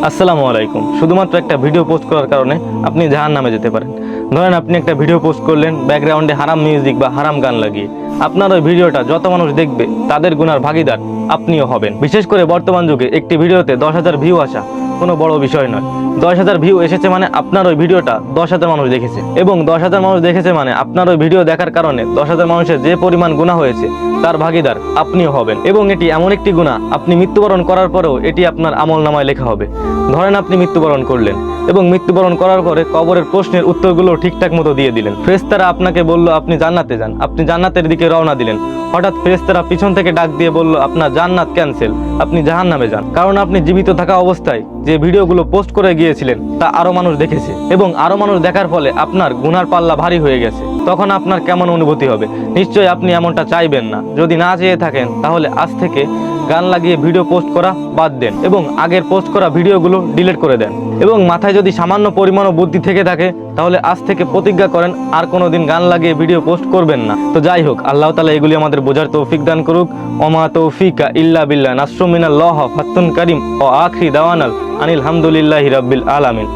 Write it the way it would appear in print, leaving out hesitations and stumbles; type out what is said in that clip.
আসসালামু আলাইকুম। শুধুমাত্র একটা ভিডিও পোস্ট করার কারণে আপনি জাহান্নামে যেতে পারেন। ধরেন আপনি একটা ভিডিও পোস্ট করলেন ব্যাকগ্রাউন্ডে হারাম মিউজিক বা হারাম গান লাগিয়ে। আপনার ওই ভিডিওটা যত মানুষ দেখবে তাদের গুনার ভাগীদার আপনিও হবেন। বিশেষ করে বর্তমান যুগে একটি ভিডিওতে 10,000 ভিউ আসা কোনো বড় বিষয় নয়। 10,000 ভিউ এসেছে মানে আপনার ওই ভিডিওটা 10,000 মানুষ দেখেছে, এবং 10,000 মানুষ দেখেছে মানে আপনার ওই ভিডিও দেখার কারণে 10,000 মানুষের যে পরিমাণ গুনাহ হয়েছে তার ভাগীদার আপনিও হবেন। এবং এটি এমন একটি গুনাহ, আপনি মৃত্যুবরণ করার পরেও এটি আপনার আমলনামায় লেখা হবে। ধরেন আপনি মৃত্যুবরণ করলেন এবং মৃত্যুবরণ করার পরে কবরের প্রশ্নের উত্তরগুলো ঠিকঠাক মতো দিয়ে দিলেন। ফেরেশতারা আপনাকে বলল আপনি জান্নাতে যান, আপনি জান্নাতের দিকে রওনা দিলেন। হঠাৎ ফেরেশতারা পিছন থেকে ডাক দিয়ে বলল আপনার জান্নাত ক্যান্সেল, আপনি জাহান্নামে যান। কারণ আপনি জীবিত থাকা অবস্থায় যে ভিডিওগুলো পোস্ট করে গিয়েছিলেন তা আরো মানুষ দেখেছে, এবং আরো মানুষ দেখার ফলে আপনার গুনার পাল্লা ভারী হয়ে গেছে। তখন আপনার কেমন অনুভূতি হবে? নিশ্চয়ই আপনি এমনটা চাইবেন না। যদি না চেয়ে থাকেন তাহলে আজ থেকে গান লাগিয়ে ভিডিও পোস্ট করা বাদ দেন এবং আগের পোস্ট করা ভিডিওগুলো ডিলিট করে দেন। এবং মাথায় যদি সামান্য পরিমাণও বুদ্ধি থেকে থাকে তাহলে আজ থেকে প্রতিজ্ঞা করেন আর কোনোদিন গান লাগিয়ে ভিডিও পোস্ট করবেন না। তো যাই হোক, আল্লাহ তাআলা এগুলি আমাদের বোঝার তৌফিক দান করুক। ওমা তৌফিকা ইল্লা বিল্লাহ। নাসরুম মিনাল্লাহ, ফাতহুন কারীম। ও আখিরি দাওয়ানাল আনিল হামদুলিল্লাহি রাব্বিল আলামিন।